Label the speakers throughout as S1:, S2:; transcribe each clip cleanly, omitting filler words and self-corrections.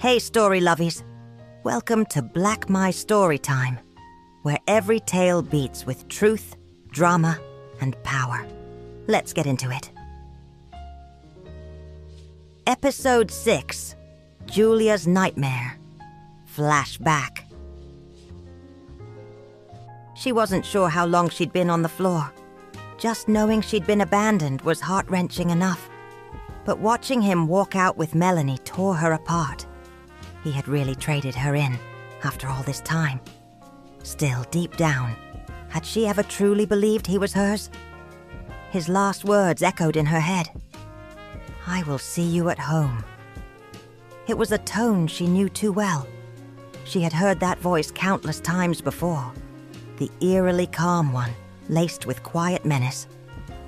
S1: Hey story lovies, welcome to Black My Story Time, where every tale beats with truth, drama, and power. Let's get into it. Episode 6, Julia's Nightmare. Flashback. She wasn't sure how long she'd been on the floor. Just knowing she'd been abandoned was heart-wrenching enough. But watching him walk out with Melanie tore her apart. He had really traded her in, after all this time. Still, deep down, had she ever truly believed he was hers? His last words echoed in her head. "I will see you at home." It was a tone she knew too well. She had heard that voice countless times before. The eerily calm one, laced with quiet menace.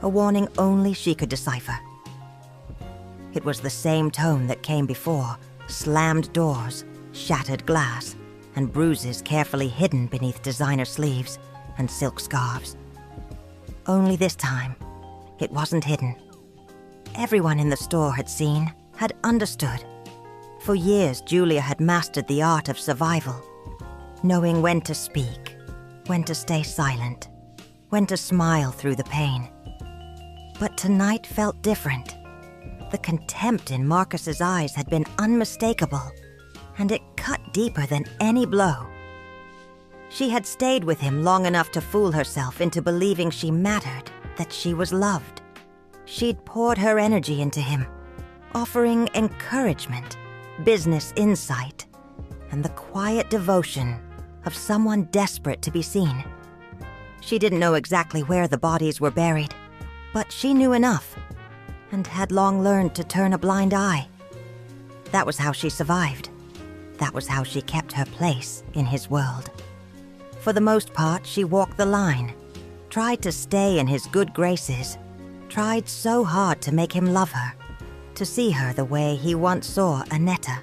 S1: A warning only she could decipher. It was the same tone that came before. Slammed doors, shattered glass, and bruises carefully hidden beneath designer sleeves and silk scarves. Only this time, it wasn't hidden. Everyone in the store had seen, had understood. For years, Julia had mastered the art of survival, knowing when to speak, when to stay silent, when to smile through the pain. But tonight felt different. The contempt in Marcus's eyes had been unmistakable, and it cut deeper than any blow. She had stayed with him long enough to fool herself into believing she mattered, that she was loved. She'd poured her energy into him, offering encouragement, business insight, and the quiet devotion of someone desperate to be seen. She didn't know exactly where the bodies were buried, but she knew enough, and had long learned to turn a blind eye. That was how she survived. That was how she kept her place in his world. For the most part, she walked the line, tried to stay in his good graces, tried so hard to make him love her, to see her the way he once saw Anetta.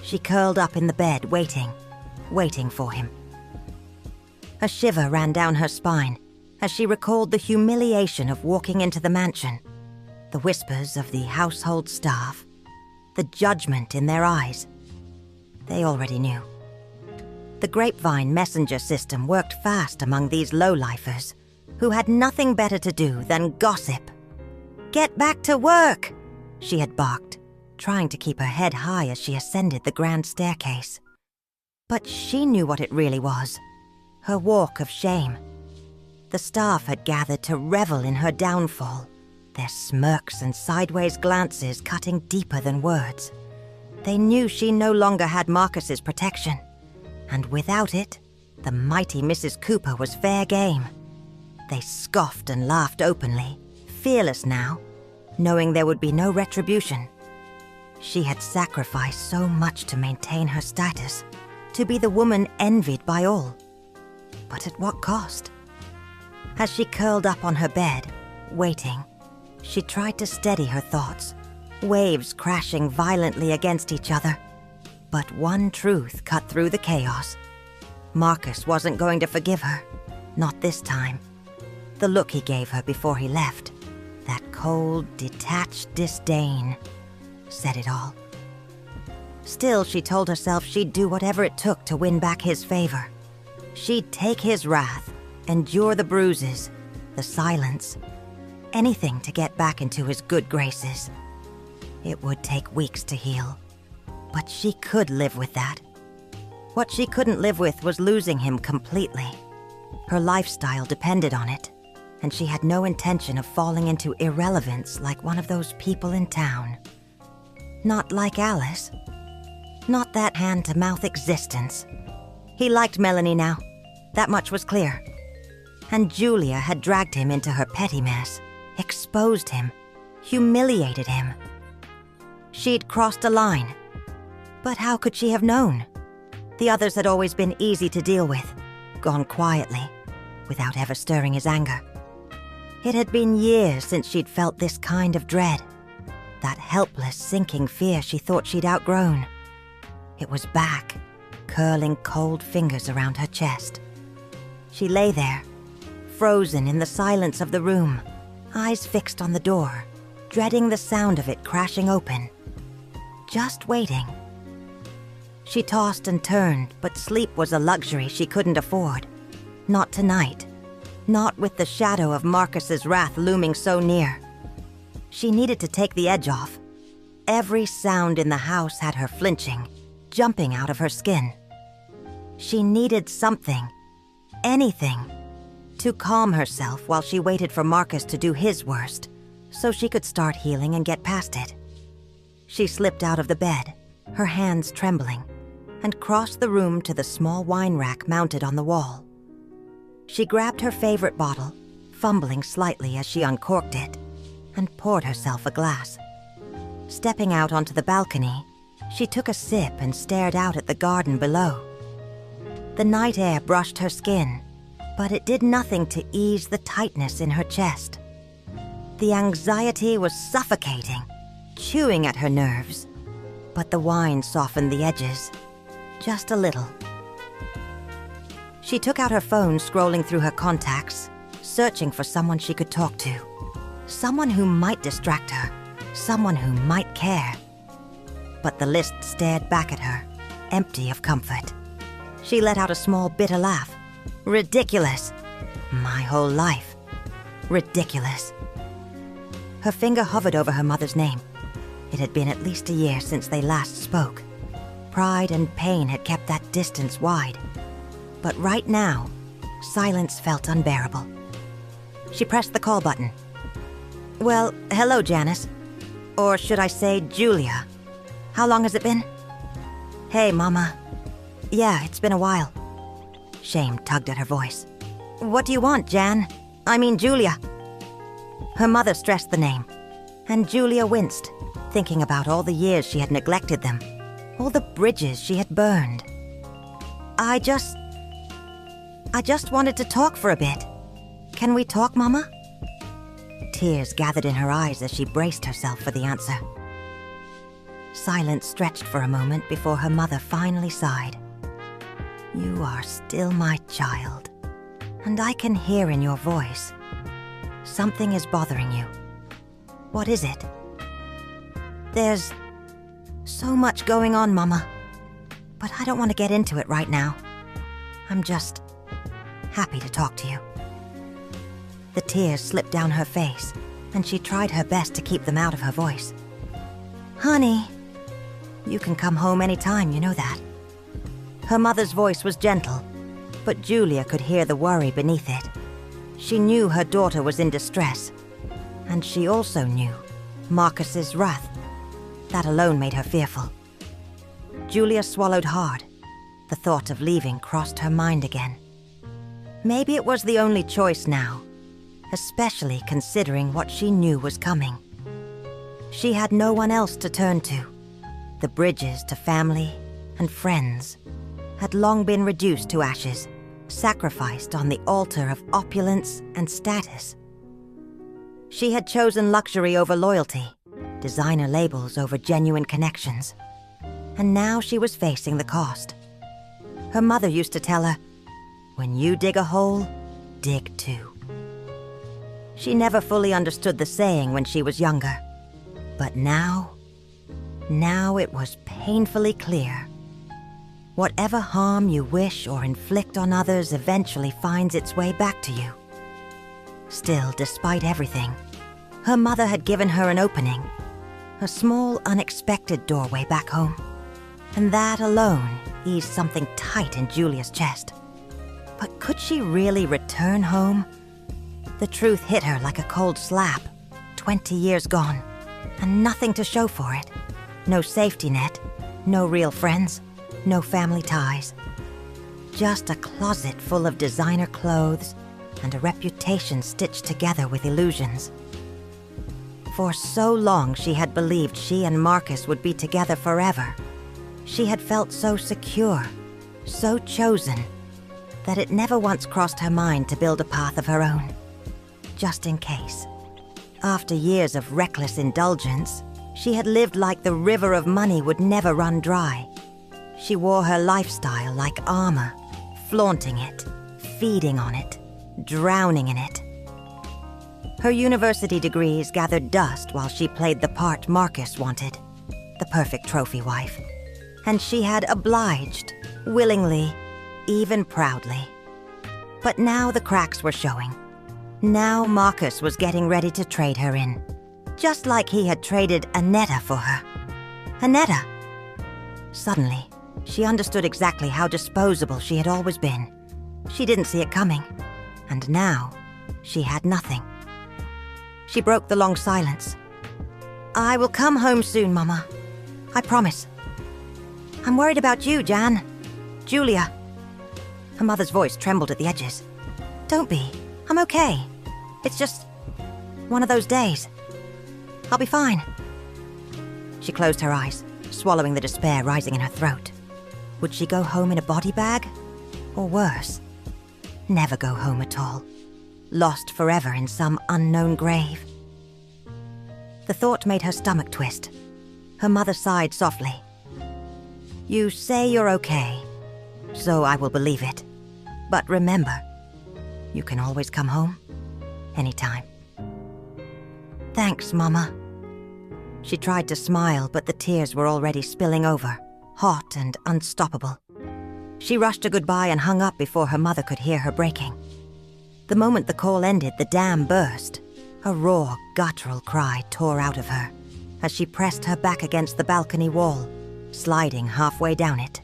S1: She curled up in the bed, waiting for him. A shiver ran down her spine as she recalled the humiliation of walking into the mansion. The whispers of the household staff, the judgment in their eyes. They already knew. The grapevine messenger system worked fast among these lowlifers who had nothing better to do than gossip. "Get back to work!" she had barked, trying to keep her head high as she ascended the grand staircase. But she knew what it really was, her walk of shame. The staff had gathered to revel in her downfall, their smirks and sideways glances cutting deeper than words. They knew she no longer had Marcus's protection, and without it, the mighty Mrs. Cooper was fair game. They scoffed and laughed openly, fearless now, knowing there would be no retribution. She had sacrificed so much to maintain her status, to be the woman envied by all. But at what cost? As she curled up on her bed, waiting, she tried to steady her thoughts, waves crashing violently against each other. But one truth cut through the chaos. Marcus wasn't going to forgive her, not this time. The look he gave her before he left, that cold, detached disdain, said it all. Still, she told herself she'd do whatever it took to win back his favor. She'd take his wrath, endure the bruises, the silence, anything to get back into his good graces. It would take weeks to heal, but she could live with that. What she couldn't live with was losing him completely. Her lifestyle depended on it, and she had no intention of falling into irrelevance like one of those people in town. Not like Alice. Not that hand-to-mouth existence. He liked Melanie now. That much was clear. And Julia had dragged him into her petty mess, exposed him, humiliated him. She'd crossed a line. But how could she have known? The others had always been easy to deal with, gone quietly, without ever stirring his anger. It had been years since she'd felt this kind of dread, that helpless, sinking fear she thought she'd outgrown. It was back, curling cold fingers around her chest. She lay there, frozen in the silence of the room, eyes fixed on the door, dreading the sound of it crashing open. Just waiting, She tossed and turned, but sleep was a luxury she couldn't afford. Not tonight. Not with the shadow of Marcus's wrath looming so near. She needed to take the edge off. Every sound in the house had her flinching, jumping out of her skin. She needed something, anything, to calm herself while she waited for Marcus to do his worst, so she could start healing and get past it. She slipped out of the bed, her hands trembling, and crossed the room to the small wine rack mounted on the wall. She grabbed her favorite bottle, fumbling slightly as she uncorked it, and poured herself a glass. Stepping out onto the balcony, she took a sip and stared out at the garden below. The night air brushed her skin, but it did nothing to ease the tightness in her chest. The anxiety was suffocating, chewing at her nerves, but the wine softened the edges, just a little. She took out her phone, scrolling through her contacts, searching for someone she could talk to. Someone who might distract her, someone who might care. But the list stared back at her, empty of comfort. She let out a small, bitter laugh. Ridiculous. My whole life. Ridiculous. Her finger hovered over her mother's name. It had been at least a year since they last spoke. Pride and pain had kept that distance wide. But right now, silence felt unbearable. She pressed the call button. Well, hello, Janice. Or should I say Julia? How long has it been? Hey, Mama. Yeah, it's been a while. Shame tugged at her voice. What do you want, Jan? I mean, Julia. Her mother stressed the name, and Julia winced, thinking about all the years she had neglected them, all the bridges she had burned. I just wanted to talk for a bit. Can we talk, Mama? Tears gathered in her eyes as she braced herself for the answer. Silence stretched for a moment before her mother finally sighed. You are still my child, and I can hear in your voice. Something is bothering you. What is it? There's so much going on, Mama, but I don't want to get into it right now. I'm just happy to talk to you. The tears slipped down her face, and she tried her best to keep them out of her voice. Honey, you can come home anytime, you know that. Her mother's voice was gentle, but Julia could hear the worry beneath it. She knew her daughter was in distress, and she also knew Marcus's wrath. That alone made her fearful. Julia swallowed hard. The thought of leaving crossed her mind again. Maybe it was the only choice now, especially considering what she knew was coming. She had no one else to turn to. The bridges to family and friends had long been reduced to ashes, sacrificed on the altar of opulence and status. She had chosen luxury over loyalty, designer labels over genuine connections, and now she was facing the cost. Her mother used to tell her, when you dig a hole, dig two. She never fully understood the saying when she was younger, but now it was painfully clear. Whatever harm you wish or inflict on others eventually finds its way back to you. Still, despite everything, her mother had given her an opening, a small, unexpected doorway back home, and that alone eased something tight in Julia's chest. But could she really return home? The truth hit her like a cold slap. 20 years gone, and nothing to show for it. No safety net, no real friends, no family ties. Just a closet full of designer clothes and a reputation stitched together with illusions. For so long she had believed she and Marcus would be together forever. She had felt so secure, so chosen, that it never once crossed her mind to build a path of her own, just in case. After years of reckless indulgence, she had lived like the river of money would never run dry. She wore her lifestyle like armor, flaunting it, feeding on it, drowning in it. Her university degrees gathered dust while she played the part Marcus wanted, the perfect trophy wife. and she had obliged, willingly, even proudly. But now the cracks were showing. Now Marcus was getting ready to trade her in, just like he had traded Anetta for her. Anetta! Suddenly, she understood exactly how disposable she had always been. She didn't see it coming, and now she had nothing. She broke the long silence. "I will come home soon, Mama. I promise. I'm worried about you, Jan. Julia." Her mother's voice trembled at the edges. "Don't be. I'm okay. It's just one of those days. I'll be fine." She closed her eyes, swallowing the despair rising in her throat. Would she go home in a body bag? Or worse, never go home at all, lost forever in some unknown grave? The thought made her stomach twist. Her mother sighed softly. "You say you're okay, so I will believe it. But remember, you can always come home, anytime." "Thanks, Mama." She tried to smile, but the tears were already spilling over, hot and unstoppable. She rushed a goodbye and hung up before her mother could hear her breaking. The moment the call ended, the dam burst. A raw, guttural cry tore out of her as she pressed her back against the balcony wall, sliding halfway down it.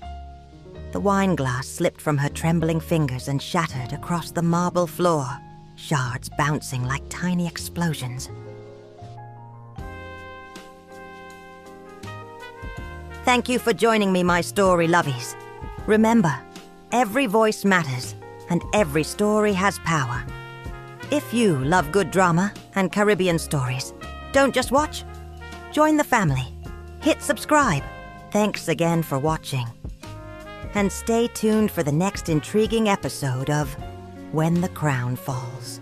S1: The wine glass slipped from her trembling fingers and shattered across the marble floor, shards bouncing like tiny explosions. Thank you for joining me, my story lovies. Remember, every voice matters, and every story has power. If you love good drama and Caribbean stories, don't just watch. Join the family. Hit subscribe. Thanks again for watching. And stay tuned for the next intriguing episode of When the Crown Falls.